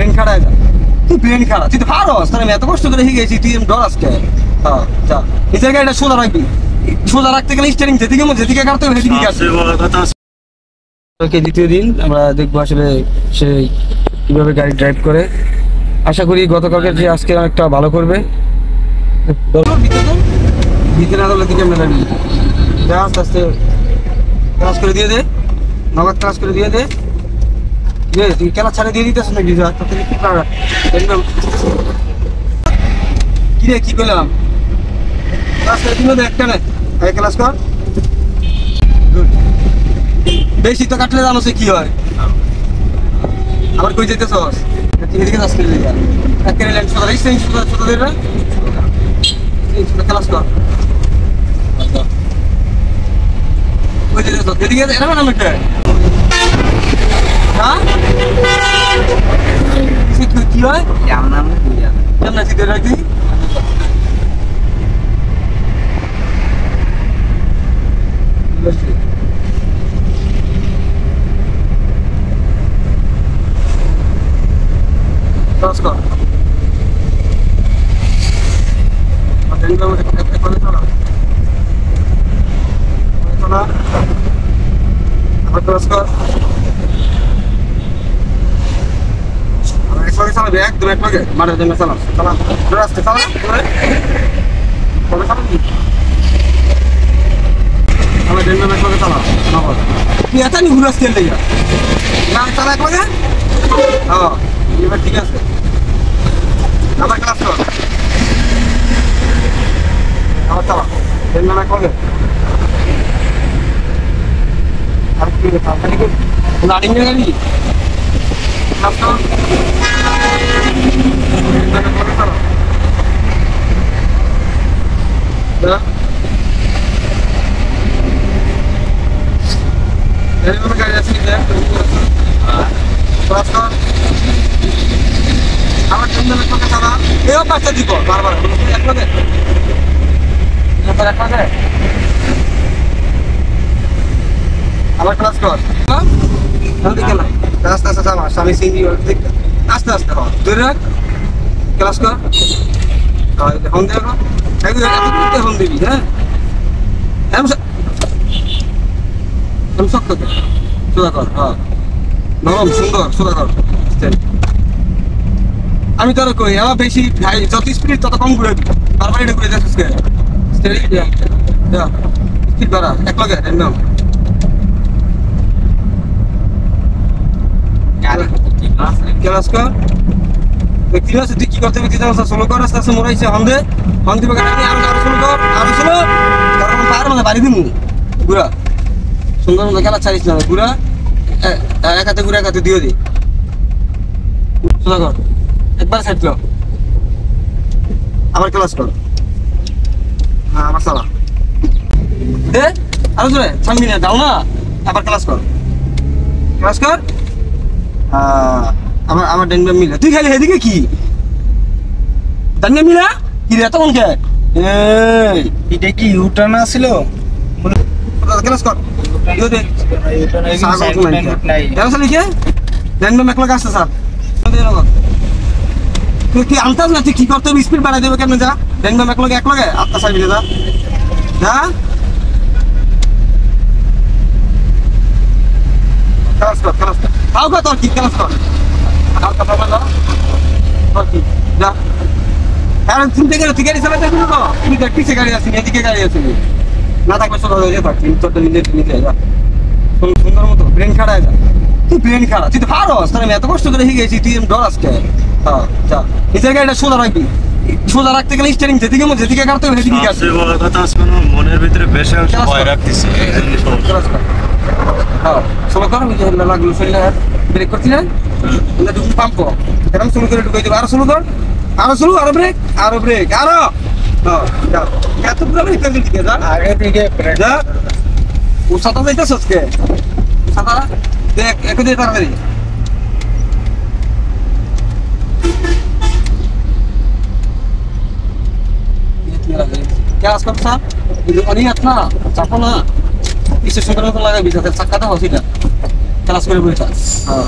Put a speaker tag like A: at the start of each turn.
A: Brain খাড়া যা, তুই ব্রেন খাড়া, তুই তো পারস, তাহলে আমি এত কষ্ট করে শিখেছি, তুই ডর আজকে। হ্যাঁ যা, নিজের গাড়িটা সোজা রাখবি, সোজা রাখতে গেলে স্টিয়ারিং যেদিকে কাটতে হবে সেদিকে কাটতে। দ্বিতীয় দিন আমরা দেখবো আসলে সে কিভাবে গাড়ি ড্রাইভ করে। আশা করি গতকালকে যে আজকে অনেকটা ভালো করবে। ভিতরে আদালত দিকে মেলা নিই, আস্তে আস্তে ক্লাস করে দিয়ে দে, নগদ ক্লাস করে দিয়ে দে। তুই খেলা ছাড়ে দিয়ে দিতেছ নাকি? কি রে কি করলাম? ক্লাস করে দিল দেখ কেন ক্লাস কর। বেশি তো কাটলে জানো সে কি হয়। আবার কই যেতেছ? এদিকে ক্লাস করে দিয়ে ক্লাস কর। কই যেতেছ? এদিকে এরকম নাম একটা কি হয়? কেমন শীতের রাখি নমস্কার। নমস্কার চালাবে একদম এক লাগে মাঠের জন্য চালাম চালাম রাস্তা চালাম আমার জন্য এক লাগে চালাম তুই এত নি ঘুরে আসতে লেগে না চালা এক লাগে। হ্যাঁ এবার ঠিক আছে, আবার ক্লাস কর, আবার চালা জন্য এক লাগে। আর কি লাডিং গাড়ি ক্লাস কর। গাড়ি আছে আমার জন্য চালা এও বাচ্চা দিব বারবার এক লাগে আবার ক্লাস কর। আস্তে আস্তে চালা স্বামী সিঙ্গি আস্তে আস্তে ধরে রাখ ক্লাস কর। হন দেবো হন দিবি। হ্যাঁ শক্ত সোজা কর। হ্যাঁ নরম সুন্দর সোজা কর। আমি তোর কই আমার বেশি যত স্পিড তত কম ঘুরে বারবার এটা ঘুরে যাচ্ছিস স্পিড বাড়া এক লাগে একদম। ক্লাস কর দেখতে আছে তুই কি করতে স্লো কর আস্তে আস্তে মোড়াইছে হন্দে হন দিব আরো স্লো কর আরো স্লো কারণ পায়ের মধ্যে বাড়ি দিমু ঘুরা সুন্দর মতো খেলা ছাড়িস না ঘুরা এক হাতে ঘুরে এক হাতে দিয়ে দি সোজা কর একবার সাইড কর আবার ক্লাস কর। হ্যাঁ আবার চালা দে আরো জোরে সামনে না দাও না আবার ক্লাস কর ক্লাস কর। আমার ডেনবে মিলা তুই খালি এদিকে কি ডান্ডে মিলা কি রে তখন কে
B: এটা কি ইউটার্ন ছিল
A: ক্লাস কর ইউ দে সাগর নাই জানো লিখে ডেনবে মেকলা কাছে স্যার তুই কি আনতাস না তুই কি করতে স্পিড বাড়াই দেবে কেন যা ডেনবে মেকলা এক লাগে আত্মা সাইড যা যা ক্লাস কর খাও কা তোর কি ক্লাস কর আর কথা বলো তোর কি যা আর চিন্তা করে তুই গাড়ি চালাতে পারবি না তুই দেখ পিছে গাড়ি আছে এদিকে গাড়ি আছে না থাকলে সব হয়ে যাবে তুই তোর নিতে যা সুন্দর মতো ব্রেন খাড়া যা তুই ব্রেন খাড়া তুই তো পারস তাহলে আমি এত কষ্ট করে শিখেছি তুই ডর আজকে। হ্যাঁ যা নিজের গাড়িটা সোজা রাখবি, সোজা রাখতে গেলে স্টিয়ারিং যেদিকে কাটতে হবে সেদিকে কাটতে।
B: মনের ভিতরে বেশি ভয় রাখতেছি
A: স্লো কর লাগলো শরীরে ব্রেক করছি না ঢুকুন পাম্প এরকম স্লো করে ঢুকাই দেবো আরো স্লো কর আরো স্লো আরো ব্রেক আরো এত পুরো দিকে যা
B: আগে থেকে
A: যা ও সাঁতার যাইতেছ আজকে সাঁতার দেখ একটু দিয়ে তাড়াতাড়ি ক্লাস কর স্যার অনেক না চাপো না পিছিয়ে সুন্দর মতো লাগাবি যাতে চাক্কাটা হসি না ক্লাস করে বলছে। হ্যাঁ